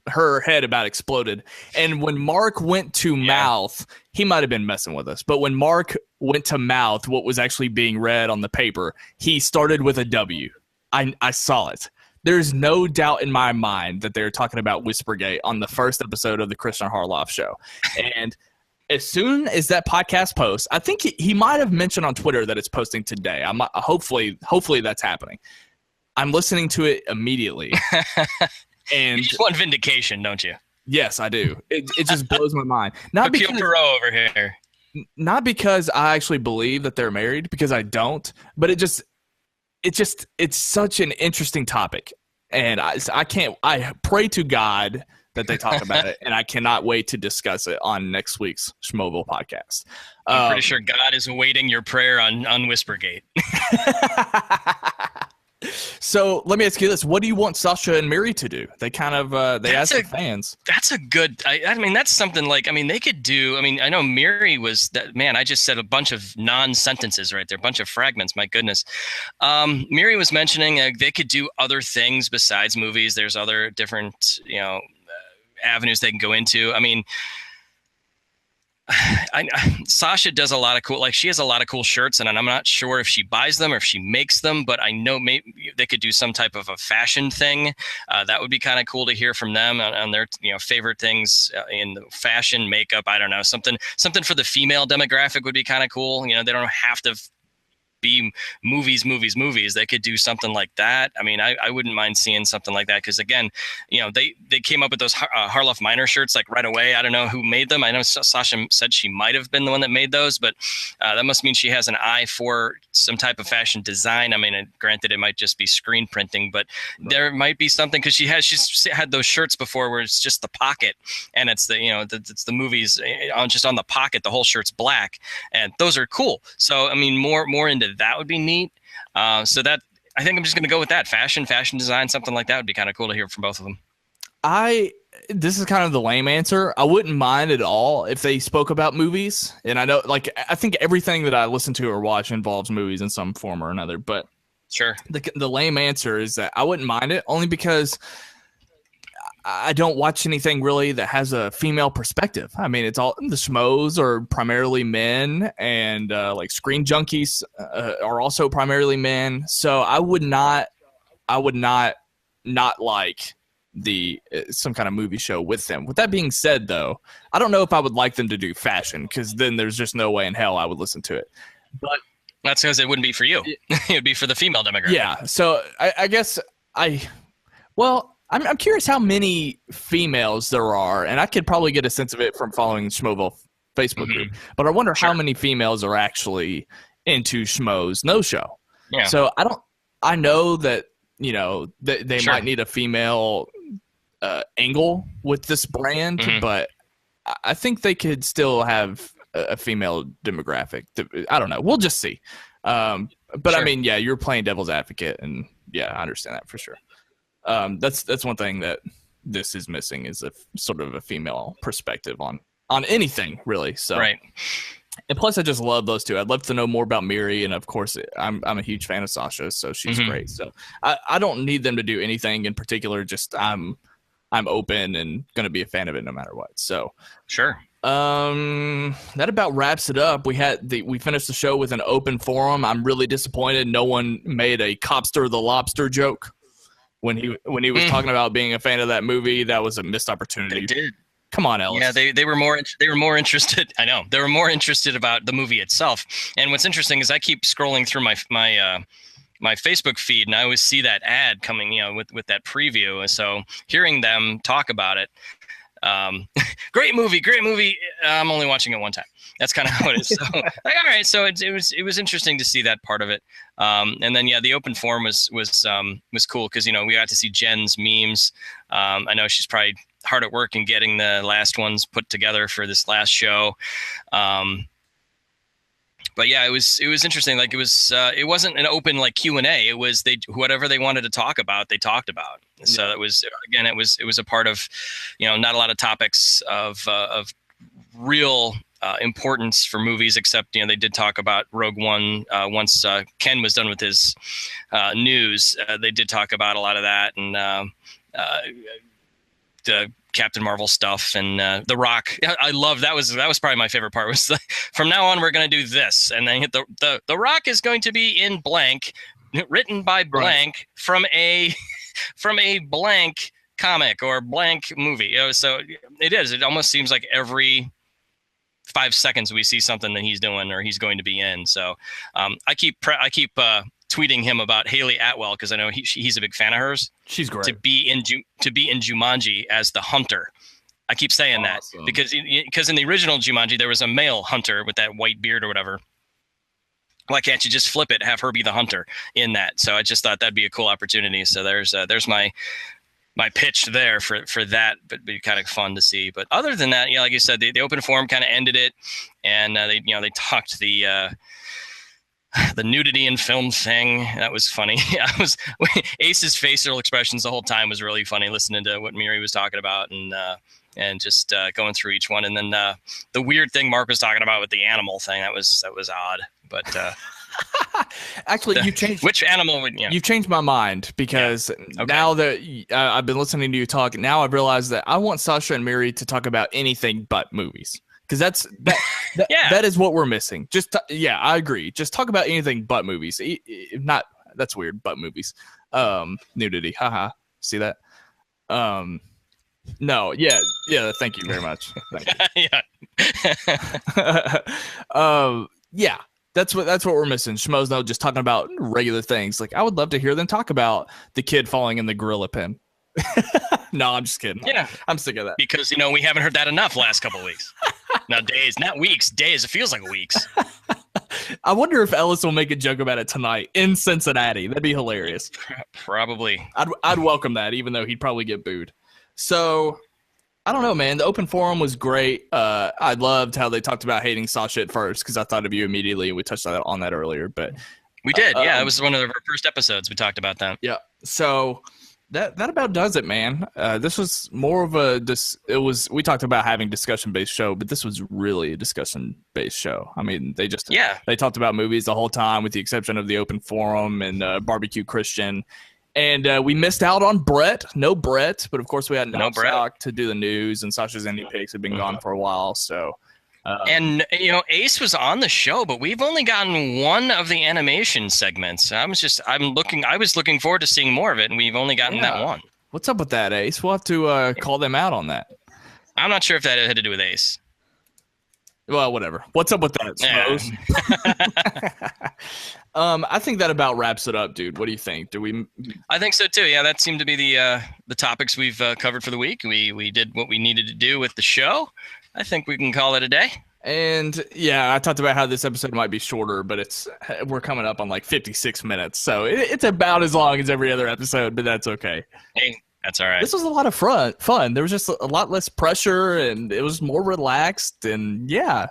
her head about exploded. And when Mark went to mouth, he might have been messing with us. But when Mark went to mouth, what was actually being read on the paper, he started with a W. I saw it. There's no doubt in my mind that they're talking about Whispergate on the first episode of the Kristian Harloff show. And as soon as that podcast posts, I think he might have mentioned on Twitter that it's posting today. Hopefully that's happening. I'm listening to it immediately. And you just want vindication, don't you? Yes, I do. It just blows my mind. Not because Perot over here. Not because I actually believe that they're married, because I don't. But it's such an interesting topic, and I pray to God that they talk about it, and I cannot wait to discuss it on next week's Schmoeville podcast. I'm pretty sure God is awaiting your prayer on Whispergate. So let me ask you this: what do you want Sasha and Miri to do? They kind of they ask the fans. That's a good. I mean, that's something like. I mean, they could do. I mean, I know Miri was that man. I just said a bunch of non-sentences right there, a bunch of fragments. My goodness. Miri was mentioning they could do other things besides movies. There's other different avenues they can go into. I mean. Sasha does a lot of cool, like she has a lot of cool shirts, and I'm not sure if she buys them or if she makes them, but I know maybe they could do some type of a fashion thing. That would be kind of cool to hear from them on their favorite things in the fashion, makeup. I don't know, something for the female demographic would be kind of cool. They don't have to be movies. They could do something like that. I mean, I wouldn't mind seeing something like that because again, they came up with those Harloff Minor shirts like right away. I don't know who made them. I know Sasha said she might have been the one that made those, but that must mean she has an eye for some type of fashion design. I mean, granted, it might just be screen printing, but there might be something because she's had those shirts before where it's just the pocket and it's it's the movies on just on the pocket. The whole shirt's black, and those are cool. So I mean, more into that would be neat. So that I think I'm just going to go with that fashion design, something like that would be kind of cool to hear from both of them. This is kind of the lame answer. I wouldn't mind at all if they spoke about movies. And I know, I think everything that I listen to or watch involves movies in some form or another. But sure, the lame answer is that I wouldn't mind it only because I don't watch anything really that has a female perspective. I mean, it's all the schmoes are primarily men, and like Screen Junkies are also primarily men. So I would not like the some kind of movie show with them. With that being said, though, I don't know if I would like them to do fashion because then there's just no way in hell I would listen to it. But that's because it wouldn't be for you. It would be for the female demographic. Yeah. So I guess I'm curious how many females there are, and I could probably get a sense of it from following the Schmoeville Facebook group. But I wonder how many females are actually into Schmoes Know Show. Yeah. So I know that they might need a female angle with this brand, but I think they could still have a female demographic. I don't know. We'll just see. But I mean, yeah, you're playing devil's advocate, and yeah, I understand that for sure. That's one thing that this is missing is a sort of a female perspective on anything really. So right. And plus, I just love those two. I'd love to know more about Miri, and of course, I'm a huge fan of Sasha, so she's great. So I don't need them to do anything in particular. Just I'm open and going to be a fan of it no matter what. So sure. That about wraps it up. We finished the show with an open forum. I'm really disappointed no one made a Copster the Lobster joke when he was talking about being a fan of that movie. That was a missed opportunity. They did. Come on, Ellis. Yeah, they were more interested. I know they were more interested about the movie itself. And what's interesting is I keep scrolling through my Facebook feed, and I always see that ad coming, with that preview. So hearing them talk about it, great movie. I'm only watching it one time. That's kind of how it is. So, all right. So it was interesting to see that part of it. And then the open forum was cool because we got to see Jen's memes. I know she's probably hard at work in getting the last ones put together for this last show. But yeah, it was interesting. Like it wasn't an open like Q&A. It was whatever they wanted to talk about, they talked about. So it was a part of, not a lot of topics of real importance for movies, except they did talk about Rogue One once Ken was done with his news. They did talk about a lot of that and the Captain Marvel stuff and The Rock. I love that was probably my favorite part. Was from now on we're going to do this, and then the Rock is going to be in blank, written by blank from a blank comic or blank movie. So it is. It almost seems like every 5 seconds we see something that he's doing or he's going to be in. So I keep tweeting him about Haley Atwell because I know he's a big fan of hers. She's great. To be in Jumanji as the hunter. I keep saying that because in the original Jumanji there was a male hunter with that white beard or whatever. Why can't you just flip it, have her be the hunter in that? So I just thought that'd be a cool opportunity. So there's my pitch there for that, but it'd be kind of fun to see. But other than that, like you said, the open forum kind of ended it, and they talked the nudity in film thing. That was funny. Ace's facial expressions the whole time was really funny, listening to what Miri was talking about and just going through each one. And then the weird thing Mark was talking about with the animal thing, that was odd. But actually, you changed which animal? You've changed my mind because now that I've been listening to you talk, now I've realized that I want Sasha and Miri to talk about anything but movies. Because that is what we're missing. I agree. Just talk about anything but movies. Not that's weird, but movies. Nudity. Haha. See that? No. Yeah. Thank you very much. Thank you. Yeah. That's what we're missing. Schmoes Know just talking about regular things. Like I would love to hear them talk about the kid falling in the gorilla pen. No, I'm just kidding. Yeah, I'm sick of that because we haven't heard that enough last couple of weeks. Now days, not weeks. Days. It feels like weeks. I wonder if Ellis will make a joke about it tonight in Cincinnati. That'd be hilarious. Probably. I'd welcome that, even though he'd probably get booed. So I don't know, man. The open forum was great. I loved how they talked about hating Sasha at first because I thought of you immediately, and we touched on that earlier. But we did. It was one of our first episodes. We talked about that. Yeah. So. That about does it, man. This was more of we talked about having discussion-based show, but this was really a discussion-based show. I mean, they talked about movies the whole time with the exception of the open forum and BBQ Kristian. And we missed out on Brett. No Brett, but of course we had no Brett to do the news, and Sasha's Indie Picks had been gone for a while, so... and Ace was on the show, but we've only gotten one of the animation segments. I was looking forward to seeing more of it, and we've only gotten that one. What's up with that, Ace? We'll have to call them out on that. I'm not sure if that had to do with Ace. Well, whatever. What's up with that, Schmoes? I think that about wraps it up, dude. What do you think? I think so too. Yeah, that seemed to be the topics we've covered for the week. We did what we needed to do with the show. I think we can call it a day. And yeah, I talked about how this episode might be shorter, but we're coming up on like 56 minutes. So it's about as long as every other episode, but that's okay. Hey, that's all right. This was a lot of fun. There was just a lot less pressure and it was more relaxed. And yeah,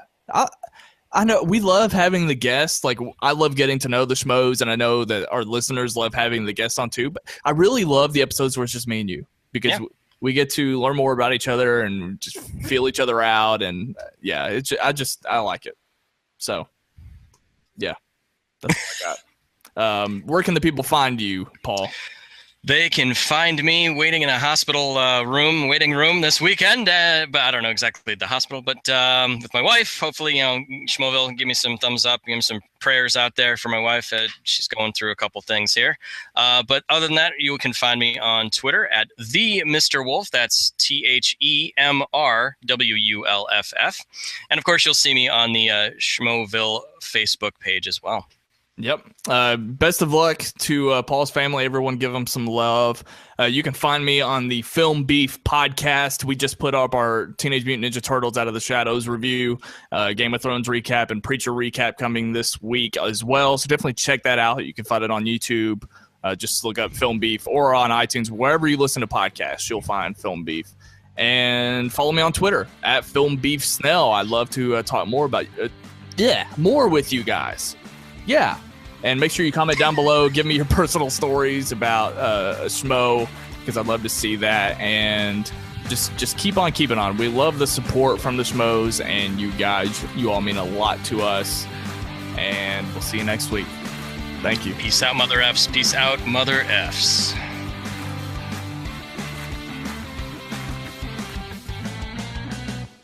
I know we love having the guests. Like I love getting to know the Schmoes, and I know that our listeners love having the guests on too, but I really love the episodes where it's just me and you because we get to learn more about each other and just feel each other out. And yeah, I like it. So yeah, that's what I got. Where can the people find you, Paul? They can find me waiting in a hospital waiting room this weekend. But I don't know exactly the hospital, but with my wife, hopefully, Schmoeville, give me some thumbs up, give me some prayers out there for my wife. She's going through a couple things here. But other than that, you can find me on Twitter at the Mr. Wolf. That's TheMrWuLFF. And of course, you'll see me on the Schmoeville Facebook page as well. Yep. Best of luck to Paul's family. Everyone give them some love. You can find me on the Film Beef podcast. We just put up our Teenage Mutant Ninja Turtles Out of the Shadows review, Game of Thrones recap, and Preacher recap coming this week as well. So definitely check that out. You can find it on YouTube. Just look up Film Beef, or on iTunes. Wherever you listen to podcasts, you'll find Film Beef. And follow me on Twitter at Film Beef Snell. I'd love to talk more about more with you guys. Yeah. And make sure you comment down below. Give me your personal stories about Schmo, because I'd love to see that. And just keep on keeping on. We love the support from the Schmoes, and you guys, you all mean a lot to us. And we'll see you next week. Thank you. Peace out, Mother Fs. Peace out, Mother Fs.